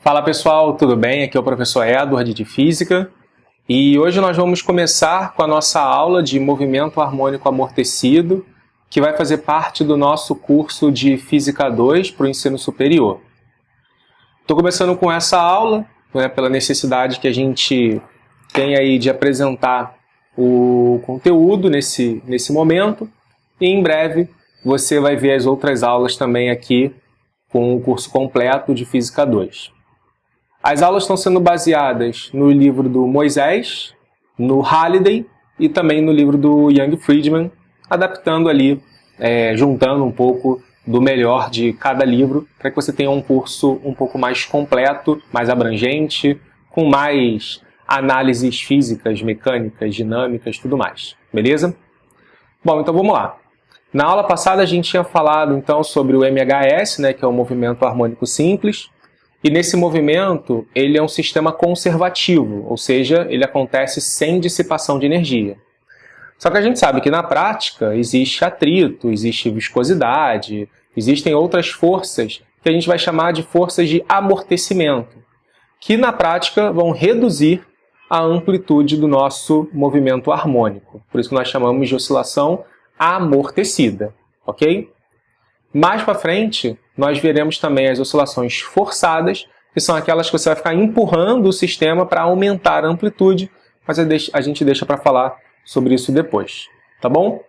Fala pessoal, tudo bem? Aqui é o professor Edward de Física e hoje nós vamos começar com a nossa aula de movimento harmônico amortecido, que vai fazer parte do nosso curso de Física 2 para o ensino superior. Estou começando com essa aula, pela necessidade que a gente tem aí de apresentar o conteúdo nesse momento, e em breve você vai ver as outras aulas também aqui com o curso completo de Física 2. As aulas estão sendo baseadas no livro do Moisés, no Halliday e também no livro do Young Friedman, adaptando ali, juntando um pouco do melhor de cada livro, para que você tenha um curso um pouco mais completo, mais abrangente, com mais análises físicas, mecânicas, dinâmicas, tudo mais. Beleza? Bom, então vamos lá. Na aula passada a gente tinha falado então sobre o MHS, que é o movimento harmônico simples. E nesse movimento, ele é um sistema conservativo, ou seja, ele acontece sem dissipação de energia. Só que a gente sabe que na prática existe atrito, existe viscosidade, existem outras forças que a gente vai chamar de forças de amortecimento, que na prática vão reduzir a amplitude do nosso movimento harmônico. Por isso que nós chamamos de oscilação amortecida, ok? Mais para frente, nós veremos também as oscilações forçadas, que são aquelas que você vai ficar empurrando o sistema para aumentar a amplitude, mas a gente deixa para falar sobre isso depois, tá bom?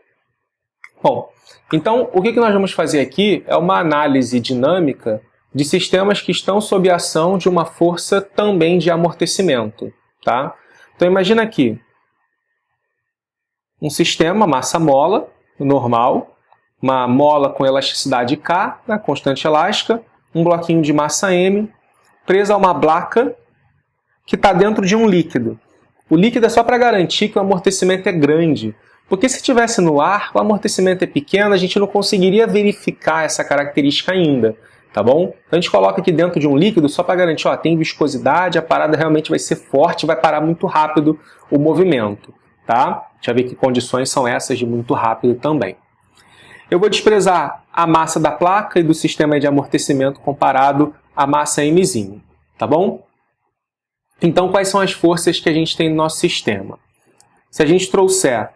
Bom, então o que nós vamos fazer aqui é uma análise dinâmica de sistemas que estão sob a ação de uma força também de amortecimento, tá? Então imagina aqui um sistema massa-mola normal, uma mola com elasticidade K, constante elástica, um bloquinho de massa M, presa a uma placa que está dentro de um líquido. O líquido é só para garantir que o amortecimento é grande, porque se estivesse no ar, o amortecimento é pequeno, a gente não conseguiria verificar essa característica ainda, tá bom? Então a gente coloca aqui dentro de um líquido só para garantir, tem viscosidade, a parada realmente vai ser forte, vai parar muito rápido o movimento, tá? Já ver que condições são essas de muito rápido também. Eu vou desprezar a massa da placa e do sistema de amortecimento comparado à massa Mzinho, tá bom? Então, quais são as forças que a gente tem no nosso sistema? Se a gente trouxer,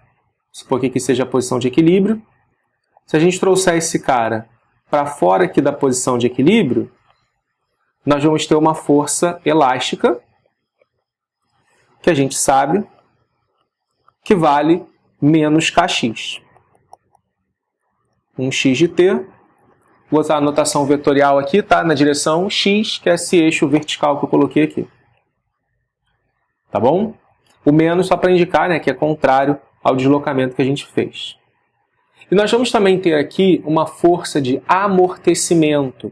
supor que aqui seja a posição de equilíbrio, se a gente trouxer esse cara para fora aqui da posição de equilíbrio, nós vamos ter uma força elástica, que a gente sabe que vale menos Kx. Um x de t, vou usar a notação vetorial aqui, tá? Na direção x, que é esse eixo vertical que eu coloquei aqui. Tá bom? O menos só para indicar, que é contrário ao deslocamento que a gente fez. E nós vamos também ter aqui uma força de amortecimento.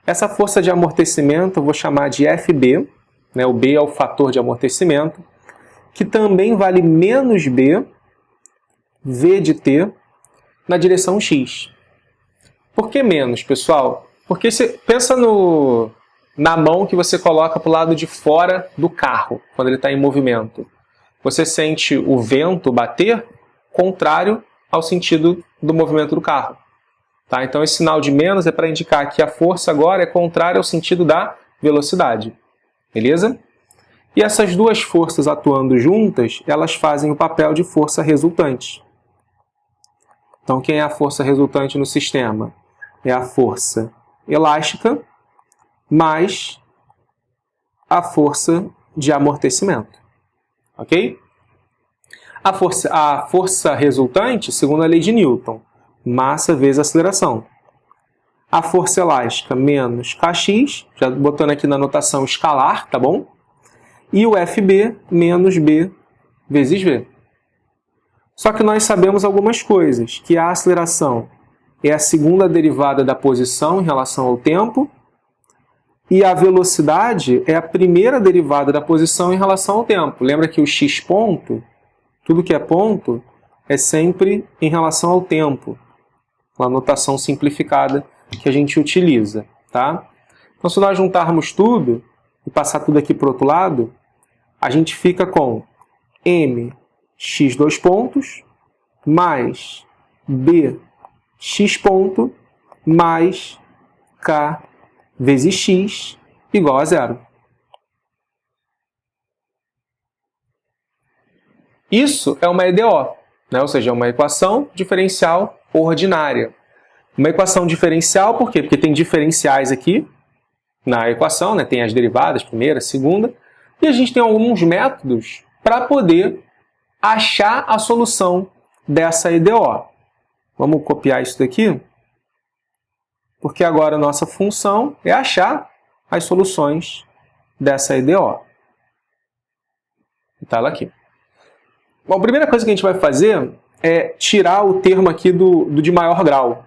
Essa força de amortecimento eu vou chamar de FB, o B é o fator de amortecimento, que também vale menos B, V de t, na direção x. Por que menos, pessoal? Porque você pensa na mão que você coloca para o lado de fora do carro, quando ele está em movimento. Você sente o vento bater contrário ao sentido do movimento do carro. Tá? Então esse sinal de menos é para indicar que a força agora é contrária ao sentido da velocidade. Beleza? E essas duas forças atuando juntas, elas fazem o papel de força resultante. Então, quem é a força resultante no sistema? É a força elástica mais a força de amortecimento. Ok? A força resultante, segundo a lei de Newton, massa vezes aceleração. A força elástica menos Kx, já botando aqui na notação escalar, tá bom? E o FB menos B vezes V. Só que nós sabemos algumas coisas, que a aceleração é a segunda derivada da posição em relação ao tempo, e a velocidade é a primeira derivada da posição em relação ao tempo. Lembra que o x ponto, tudo que é ponto, é sempre em relação ao tempo, com a notação simplificada que a gente utiliza. Tá? Então, se nós juntarmos tudo e passar tudo aqui para o outro lado, a gente fica com m x dois pontos, mais b x ponto, mais k vezes x, igual a zero. Isso é uma EDO, né? Ou seja, é uma equação diferencial ordinária. Uma equação diferencial, por quê? Porque tem diferenciais aqui na equação, né? Tem as derivadas, primeira, segunda, e a gente tem alguns métodos para poder achar a solução dessa EDO. Vamos copiar isso daqui, porque agora a nossa função é achar as soluções dessa EDO. Está ela aqui. Bom, a primeira coisa que a gente vai fazer é tirar o termo aqui do de maior grau,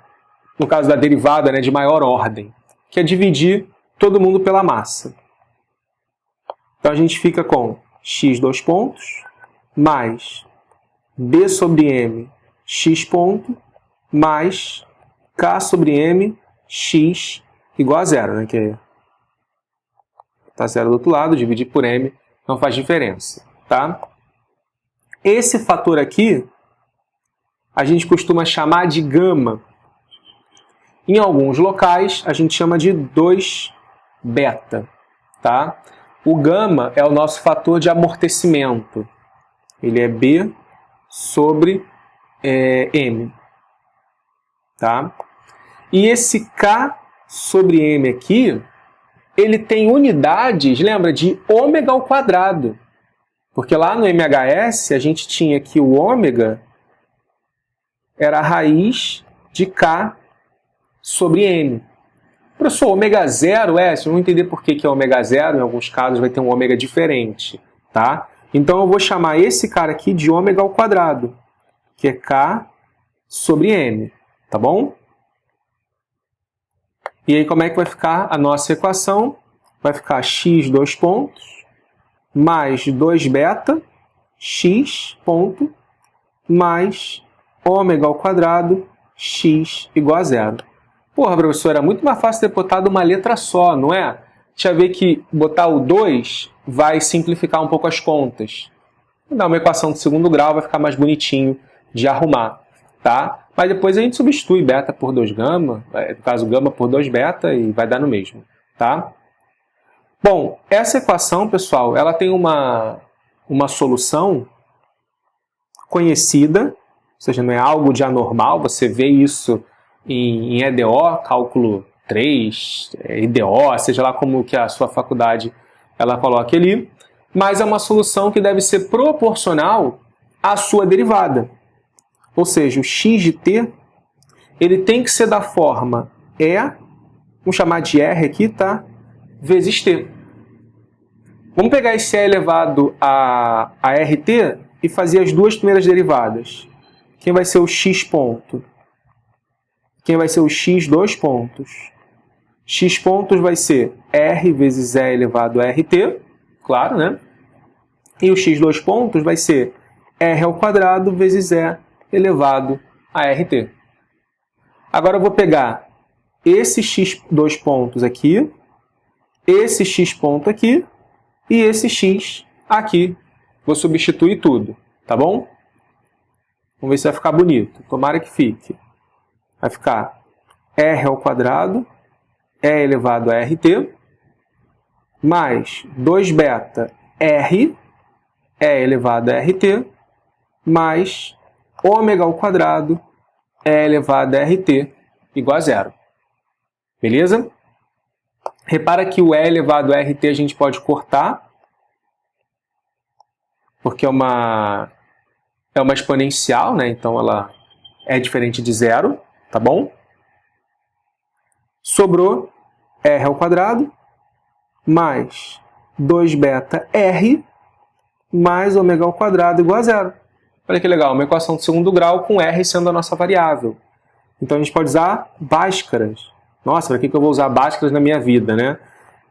no caso da derivada, né, de maior ordem, que é dividir todo mundo pela massa. Então a gente fica com x dois pontos mais b sobre m x ponto mais k sobre m x igual a zero, né, que está zero do outro lado, dividir por m não faz diferença, tá? Esse fator aqui a gente costuma chamar de gama. Em alguns locais a gente chama de 2 beta, tá? O gama é o nosso fator de amortecimento. Ele é B sobre M, tá? E esse K sobre M aqui, ele tem unidades, lembra, de ômega ao quadrado. Porque lá no MHS a gente tinha que o ômega era a raiz de K sobre M. Professor, ômega zero vocês vão entender por que é ômega zero, em alguns casos vai ter um ômega diferente, tá? Então eu vou chamar esse cara aqui de ômega ao quadrado, que é K sobre M, tá bom? E aí como é que vai ficar a nossa equação? Vai ficar x dois pontos mais 2 beta x ponto mais ômega ao quadrado x igual a zero. Porra, professor, era muito mais fácil ter botado uma letra só, não é? Deixa eu ver que botar o 2 vai simplificar um pouco as contas. Vou dar uma equação de segundo grau, vai ficar mais bonitinho de arrumar, tá? Mas depois a gente substitui beta por 2 gama, no caso gama por 2 beta, e vai dar no mesmo, tá? Bom, essa equação, pessoal, ela tem uma solução conhecida, ou seja, não é algo de anormal, você vê isso em EDO, cálculo 3, IDO, seja lá como que a sua faculdade ela coloque ali, mas é uma solução que deve ser proporcional à sua derivada. Ou seja, o x de t, ele tem que ser da forma E, vamos chamar de R aqui, tá? Vezes t. Vamos pegar esse E elevado a RT e fazer as duas primeiras derivadas. Quem vai ser o x ponto? Quem vai ser o x dois pontos? X pontos vai ser R vezes E elevado a RT, claro, né? E o x dois pontos vai ser R ao quadrado vezes E elevado a RT. Agora eu vou pegar esse x dois pontos aqui, esse x ponto aqui e esse x aqui. Vou substituir tudo, tá bom? Vamos ver se vai ficar bonito. Tomara que fique. Vai ficar R ao quadrado, E elevado a RT, mais 2 beta R, E elevado a RT, mais ômega ao quadrado, E elevado a RT, igual a zero. Beleza? Repara que o E elevado a RT a gente pode cortar, porque é uma exponencial, né? Então ela é diferente de zero, tá bom? Sobrou R ao quadrado, mais 2 beta R, mais ômega ao quadrado igual a zero. Olha que legal, uma equação de segundo grau com R sendo a nossa variável. Então a gente pode usar Bhaskaras. Nossa, para que eu vou usar Bhaskaras na minha vida, né?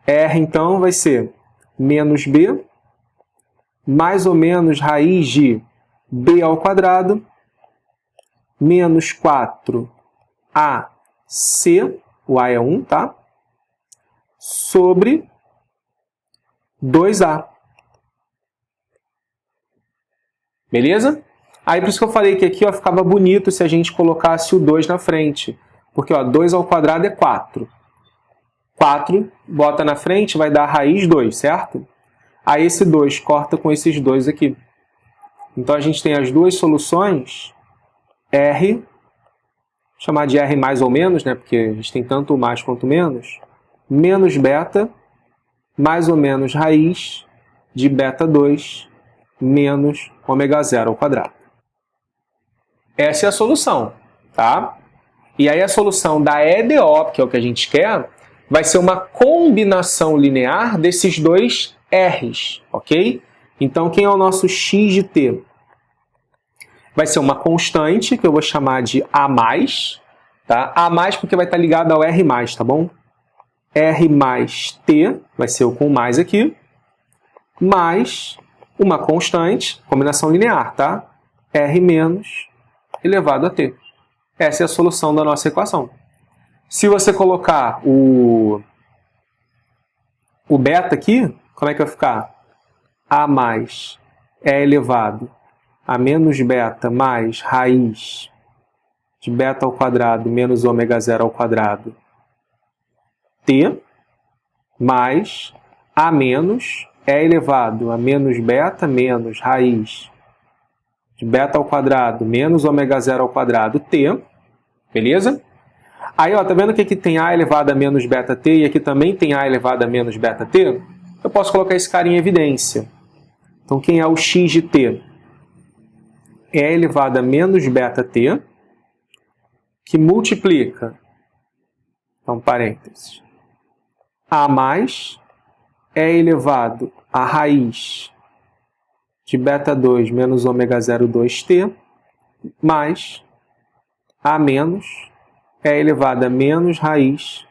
R então vai ser menos B, mais ou menos raiz de B ao quadrado, menos 4AC, o A é 1, tá? Sobre 2A. Beleza? Aí por isso que eu falei que aqui ó, ficava bonito se a gente colocasse o 2 na frente. Porque ó, 2 ao quadrado é 4. 4, bota na frente, vai dar raiz 2, certo? Aí esse 2 corta com esses 2 aqui. Então a gente tem as duas soluções, R, vou chamar de R mais ou menos, né? Porque a gente tem tanto mais quanto menos, menos beta, mais ou menos raiz de beta 2 menos ômega 0 ao quadrado. Essa é a solução, tá? E aí a solução da EDO, que é o que a gente quer, vai ser uma combinação linear desses dois R's, ok? Então, quem é o nosso x de t? Vai ser uma constante, que eu vou chamar de A+, tá? A+, porque vai estar ligado ao R+, tá bom? R mais t, vai ser o com mais aqui, mais uma constante, combinação linear, tá? R menos elevado a t. Essa é a solução da nossa equação. Se você colocar o beta aqui, como é que vai ficar? A mais é elevado a menos beta mais raiz de beta ao quadrado menos ômega 0 ao quadrado t, mais A menos é elevado a menos beta menos raiz de beta ao quadrado menos ômega 0 ao quadrado t, beleza? Aí, ó, tá vendo que aqui tem A elevado a menos beta t e aqui também tem A elevado a menos beta t? Eu posso colocar esse cara em evidência. Então, quem é o x de t? É elevado a menos beta t, que multiplica, então, parênteses, A mais é elevado a raiz de beta 2 menos ômega 0 2t, mais A menos é elevado a menos raiz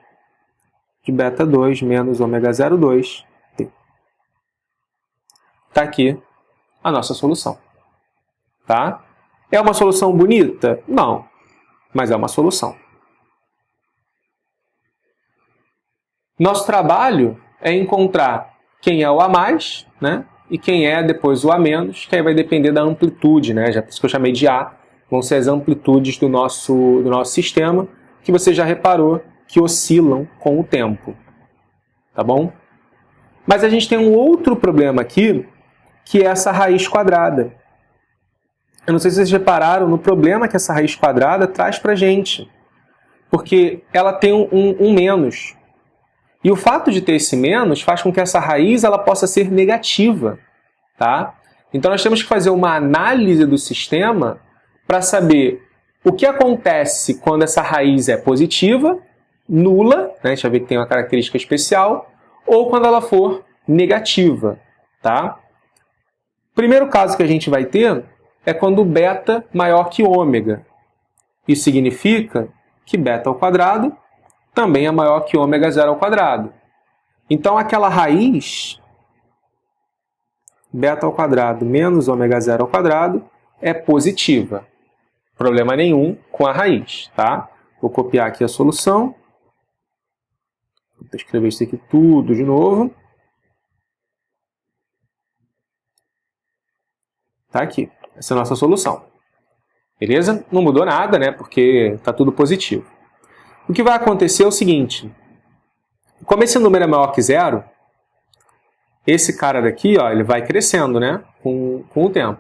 de beta 2 menos ômega 0 2t. Está aqui a nossa solução. Tá? É uma solução bonita? Não, mas é uma solução. Nosso trabalho é encontrar quem é o A+, né? E quem é depois o A-, que aí vai depender da amplitude, né? Já por isso que eu chamei de A, vão ser as amplitudes do nosso sistema, que você já reparou que oscilam com o tempo. Tá bom? Mas a gente tem um outro problema aqui, que é essa raiz quadrada. Eu não sei se vocês repararam no problema que essa raiz quadrada traz pra gente. Porque ela tem um menos. E o fato de ter esse menos faz com que essa raiz ela possa ser negativa. Tá? Então nós temos que fazer uma análise do sistema para saber o que acontece quando essa raiz é positiva, nula, né? Deixa eu ver que tem uma característica especial, ou quando ela for negativa. Tá? O primeiro caso que a gente vai ter é quando beta maior que ômega. Isso significa que beta ao quadrado também é maior que ômega 0 ao quadrado. Então, aquela raiz, beta ao quadrado menos ômega 0 ao quadrado, é positiva. Problema nenhum com a raiz, tá? Vou copiar aqui a solução. Vou escrever isso aqui tudo de novo. Tá aqui. Essa é a nossa solução. Beleza? Não mudou nada, né? Porque está tudo positivo. O que vai acontecer é o seguinte. Como esse número é maior que zero, esse cara daqui, ó, ele vai crescendo, né? Com o tempo.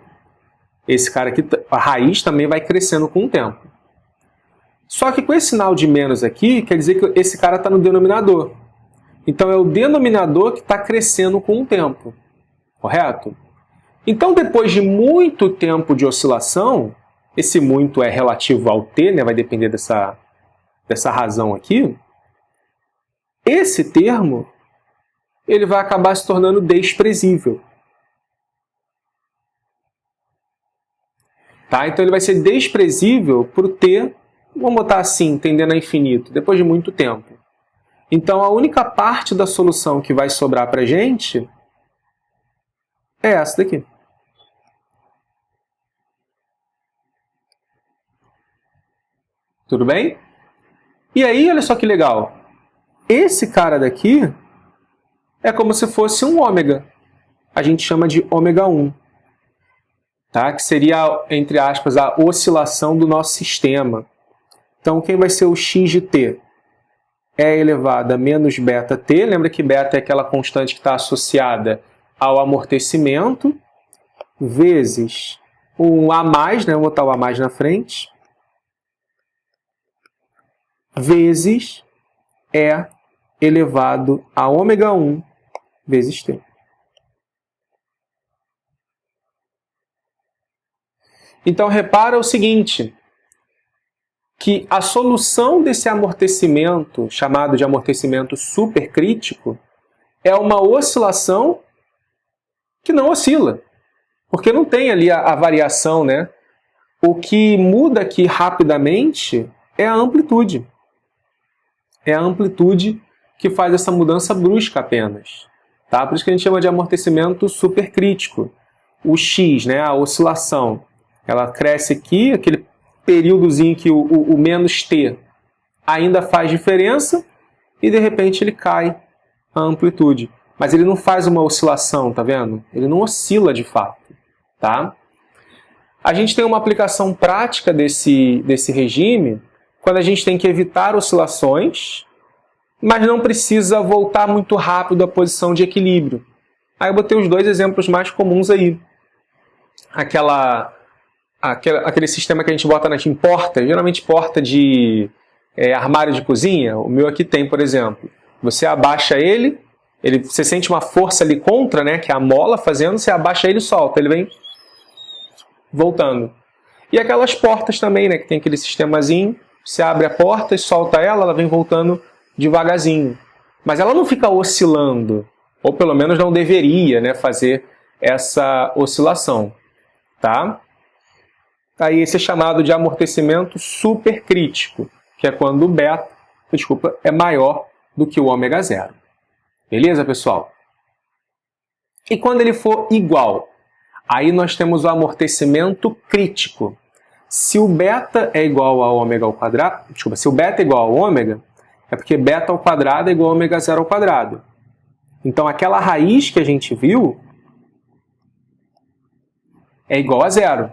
Esse cara aqui, a raiz também vai crescendo com o tempo. Só que com esse sinal de menos aqui, quer dizer que esse cara está no denominador. Então é o denominador que está crescendo com o tempo. Correto? Então, depois de muito tempo de oscilação, esse muito é relativo ao t, né? Vai depender dessa razão aqui, esse termo ele vai acabar se tornando desprezível. Tá? Então ele vai ser desprezível por t, vamos botar assim, tendendo a infinito, depois de muito tempo. Então a única parte da solução que vai sobrar para a gente é essa daqui. Tudo bem? E aí, olha só que legal. Esse cara daqui é como se fosse um ômega. A gente chama de ômega 1. Tá? Que seria, entre aspas, a oscilação do nosso sistema. Então, quem vai ser o x de t? é elevado a menos beta t, lembra que beta é aquela constante que está associada ao amortecimento, vezes um a mais, né? Vou botar o a mais na frente, vezes E elevado a ômega 1 vezes t. Então, repara o seguinte, que a solução desse amortecimento, chamado de amortecimento supercrítico, é uma oscilação que não oscila, porque não tem ali a variação, né? O que muda aqui rapidamente é a amplitude. É a amplitude que faz essa mudança brusca apenas. Tá? Por isso que a gente chama de amortecimento supercrítico. O X, né, a oscilação, ela cresce aqui, aquele períodozinho que o menos T ainda faz diferença, e de repente ele cai a amplitude. Mas ele não faz uma oscilação, tá vendo? Ele não oscila de fato. Tá? A gente tem uma aplicação prática desse regime quando a gente tem que evitar oscilações, mas não precisa voltar muito rápido à posição de equilíbrio. Aí eu botei os dois exemplos mais comuns aí. Aquele sistema que a gente bota em porta, geralmente porta de armário de cozinha, o meu aqui tem, por exemplo. Você abaixa ele, você sente uma força ali contra, né, que é a mola fazendo, você abaixa ele e solta, ele vem voltando. E aquelas portas também, né, que tem aquele sistemazinho, você abre a porta e solta ela, ela vem voltando devagarzinho. Mas ela não fica oscilando, ou pelo menos não deveria, né, fazer essa oscilação. Tá? Aí esse é chamado de amortecimento supercrítico, que é quando o beta, é maior do que o ômega zero. Beleza, pessoal? E quando ele for igual? Aí nós temos o amortecimento crítico. Se o beta é igual a ômega ao quadrado, se o beta é igual ao ômega, é porque beta ao quadrado é igual a ômega zero ao quadrado. Então aquela raiz que a gente viu é igual a zero.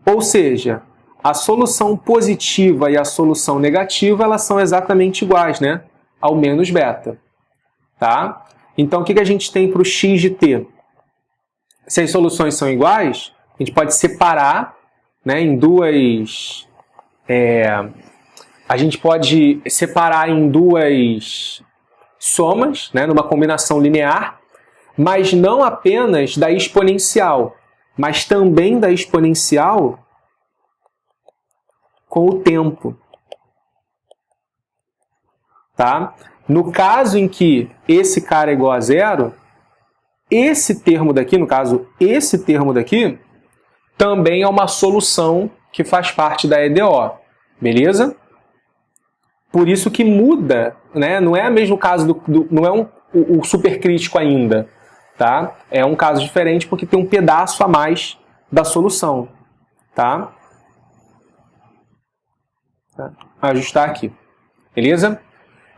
Ou seja, a solução positiva e a solução negativa, elas são exatamente iguais, né? Ao menos beta. Tá? Então o que a gente tem para o x de t? Se as soluções são iguais, a gente pode separar, né, em duas... a gente pode separar em duas somas, né, numa combinação linear, mas não apenas da exponencial, mas também da exponencial com o tempo. Tá? No caso em que esse cara é igual a zero, esse termo daqui, no caso, esse termo daqui, também é uma solução que faz parte da EDO. Beleza? Por isso que muda, né? Não é o mesmo caso não é o supercrítico ainda. Tá? É um caso diferente porque tem um pedaço a mais da solução. Tá? Ajustar aqui. Beleza?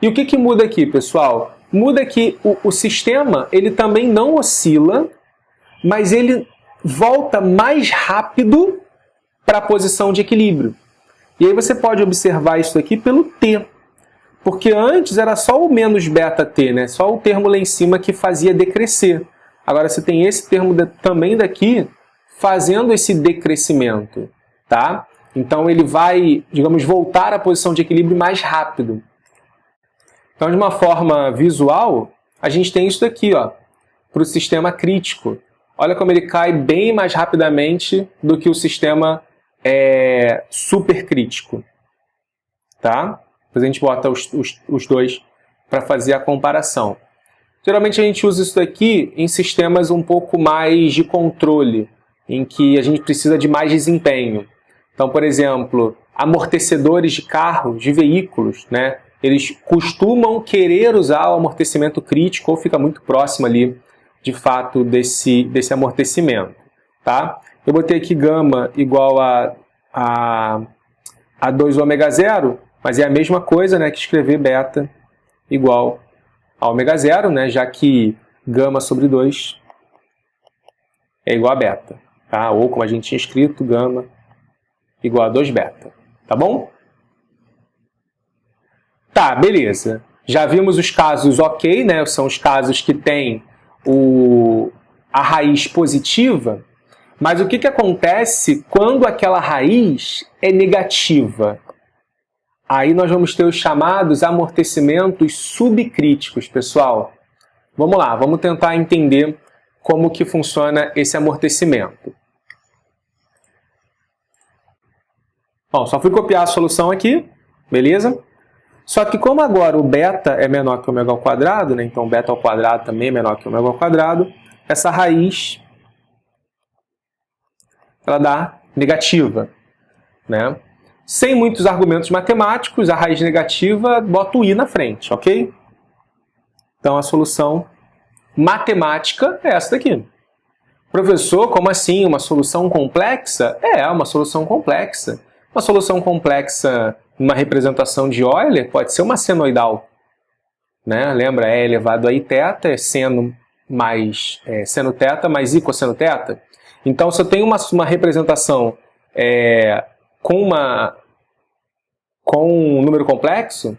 E o que muda aqui, pessoal? Muda que o sistema ele também não oscila, mas ele volta mais rápido para a posição de equilíbrio. E aí você pode observar isso aqui pelo T. Porque antes era só o menos beta T, né? Só o termo lá em cima que fazia decrescer. Agora você tem esse termo também daqui fazendo esse decrescimento. Tá? Então ele vai, digamos, voltar à posição de equilíbrio mais rápido. Então, de uma forma visual, a gente tem isso daqui, para o sistema crítico. Olha como ele cai bem mais rapidamente do que o sistema supercrítico. Tá? Depois a gente bota os dois para fazer a comparação. Geralmente a gente usa isso daqui em sistemas um pouco mais de controle, em que a gente precisa de mais desempenho. Então, por exemplo, amortecedores de carros, de veículos, né? Eles costumam querer usar o amortecimento crítico ou fica muito próximo ali, de fato, desse amortecimento. Tá? Eu botei aqui gama igual a 2 ômega zero, mas é a mesma coisa, né, que escrever beta igual a ômega zero, né, já que gama sobre 2 é igual a beta. Tá? Ou, como a gente tinha escrito, gama igual a 2 beta. Tá bom? Tá, beleza. Já vimos os casos ok, né? São os casos que têm a raiz positiva. Mas o que acontece quando aquela raiz é negativa? Aí nós vamos ter os chamados amortecimentos subcríticos, pessoal. Vamos lá, vamos tentar entender como que funciona esse amortecimento. Bom, só fui copiar a solução aqui, beleza? Só que como agora o beta é menor que o ômega ao quadrado, né? Então beta ao quadrado também é menor que o ômega ao quadrado, essa raiz ela dá negativa, né? Sem muitos argumentos matemáticos, a raiz negativa bota o i na frente, ok? Então a solução matemática é essa daqui. Professor, como assim? Uma solução complexa? É, uma solução complexa. Uma solução complexa numa representação de Euler pode ser uma senoidal, né? Lembra? E elevado a i θ é seno mais seno θ mais i cosseno θ. Então, se eu tenho uma representação com um número complexo,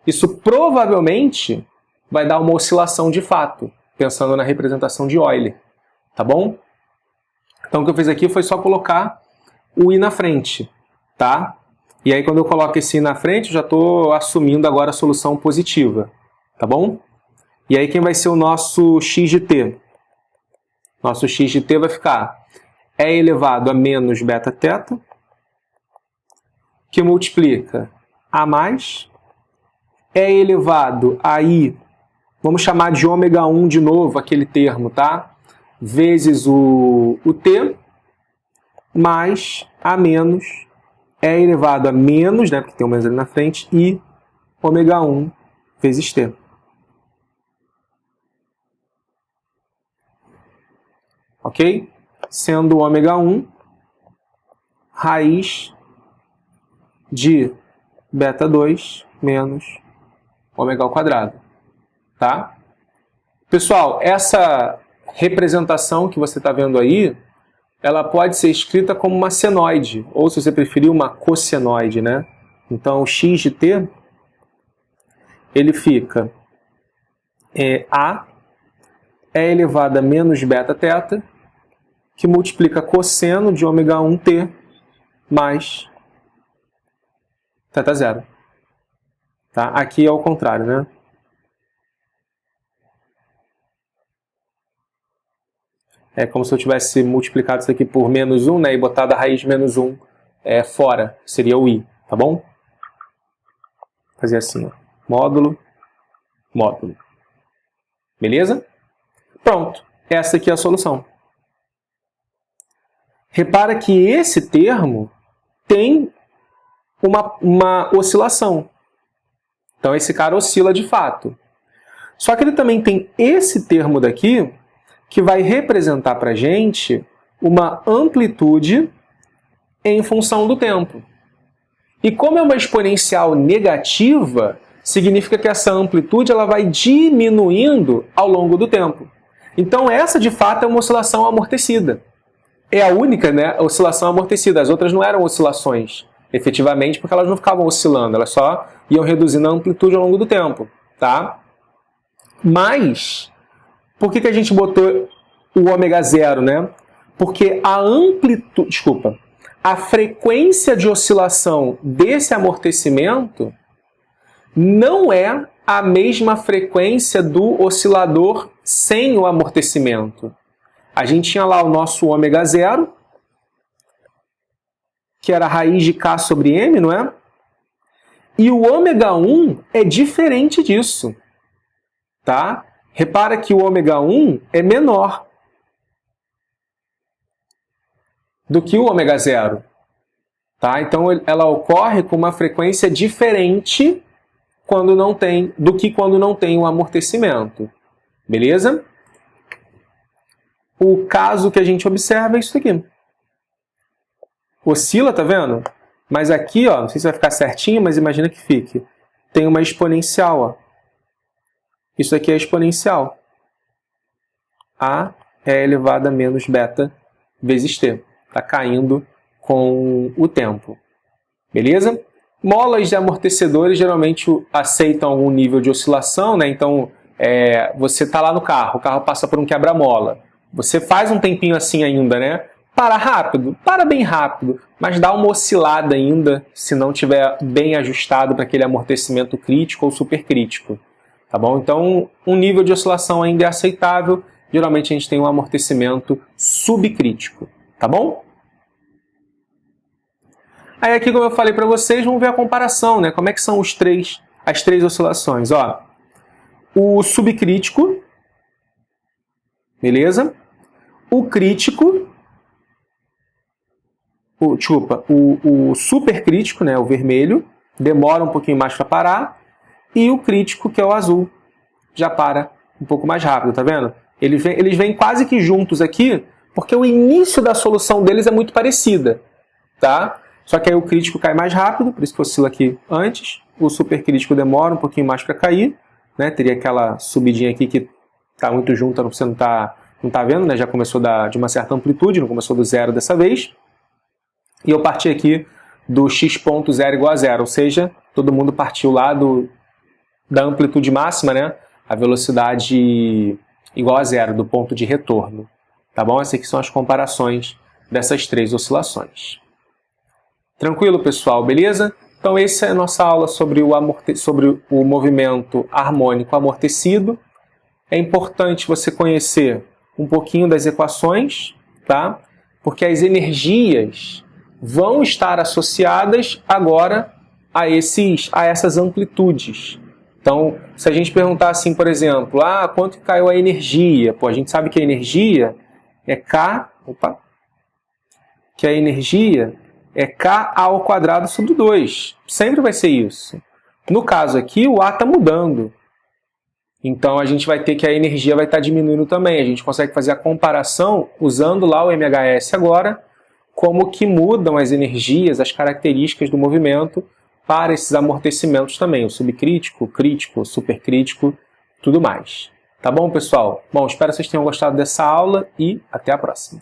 isso provavelmente vai dar uma oscilação de fato, pensando na representação de Euler, tá bom? Então, o que eu fiz aqui foi só colocar o i na frente, tá? E aí, quando eu coloco esse i na frente, eu já estou assumindo agora a solução positiva, tá bom? E aí, quem vai ser o nosso x de t? Nosso x de t vai ficar e elevado a menos beta θ, que multiplica a mais, e elevado a i, vamos chamar de ômega 1 de novo, aquele termo, tá? Vezes o t, mais a menos, e elevado a menos, né, porque tem um menos ali na frente, e ômega 1 vezes t. Ok? Sendo ômega 1 raiz de beta 2 menos ômega ao quadrado. Tá? Pessoal, essa representação que você está vendo aí, ela pode ser escrita como uma senoide, ou se você preferir, uma cossenoide, né? Então, o x de t, ele fica a é elevado a menos beta θ, que multiplica cosseno de ômega 1t mais θ0. Tá? Aqui é ao contrário, né? É como se eu tivesse multiplicado isso aqui por menos 1, né, e botado a raiz de menos 1 fora, seria o i, tá bom? Vou fazer assim, ó. Módulo, módulo. Beleza? Pronto, essa aqui é a solução. Repara que esse termo tem uma oscilação. Então esse cara oscila de fato. Só que ele também tem esse termo daqui, que vai representar para a gente uma amplitude em função do tempo. E como é uma exponencial negativa, significa que essa amplitude ela vai diminuindo ao longo do tempo. Então essa de fato é uma oscilação amortecida. É a única, né, oscilação amortecida. As outras não eram oscilações, efetivamente, porque elas não ficavam oscilando, elas só iam reduzindo a amplitude ao longo do tempo, tá? Mas por que a gente botou o ômega zero, né? Porque a amplitude, desculpa, a frequência de oscilação desse amortecimento não é a mesma frequência do oscilador sem o amortecimento. A gente tinha lá o nosso ômega zero, que era a raiz de K sobre M, não é? E o ômega 1 é diferente disso, tá? Repara que o ômega 1 é menor do que o ômega zero, tá? Então ela ocorre com uma frequência diferente do que quando não tem o amortecimento, beleza? O caso que a gente observa é isso aqui. Oscila, tá vendo? Mas aqui, ó, não sei se vai ficar certinho, mas imagina que fique. Tem uma exponencial, ó. Isso aqui é exponencial. A é elevado a menos beta vezes t. Está caindo com o tempo. Beleza? Molas e amortecedores geralmente aceitam algum nível de oscilação, né? Então, você está lá no carro, o carro passa por um quebra-mola. Você faz um tempinho assim ainda, né? Para rápido, para bem rápido, mas dá uma oscilada ainda se não tiver bem ajustado para aquele amortecimento crítico ou supercrítico. Tá bom? Então, um nível de oscilação ainda é aceitável. Geralmente a gente tem um amortecimento subcrítico. Tá bom? Aí aqui, como eu falei para vocês, vamos ver a comparação, né? Como é que são as três oscilações. Ó, o subcrítico, beleza? O crítico, o supercrítico, né? O vermelho, demora um pouquinho mais para parar. E o crítico, que é o azul, já para um pouco mais rápido, tá vendo? Eles vêm quase que juntos aqui, porque o início da solução deles é muito parecida, tá? Só que aí o crítico cai mais rápido, por isso que oscila aqui antes. O supercrítico demora um pouquinho mais para cair, né? Teria aquela subidinha aqui que está muito junta, você não tá vendo, né? Já começou de uma certa amplitude, não começou do zero dessa vez. E eu parti aqui do x ponto zero igual a zero, ou seja, todo mundo partiu lá da amplitude máxima, né? A velocidade igual a zero, do ponto de retorno. Tá bom? Essas aqui são as comparações dessas três oscilações. Tranquilo, pessoal? Beleza? Então, essa é a nossa aula sobre o movimento harmônico amortecido. É importante você conhecer um pouquinho das equações, tá? Porque as energias vão estar associadas agora a essas amplitudes. Então, se a gente perguntar assim, por exemplo, quanto caiu a energia? Pô, a gente sabe que a energia é é K ao quadrado sobre 2. Sempre vai ser isso. No caso aqui, o A está mudando. Então, a gente vai ter que a energia vai estar diminuindo também. A gente consegue fazer a comparação usando lá o MHS agora, como que mudam as energias, as características do movimento para esses amortecimentos também, o subcrítico, o crítico, o supercrítico, tudo mais. Tá bom, pessoal? Bom, espero que vocês tenham gostado dessa aula e até a próxima.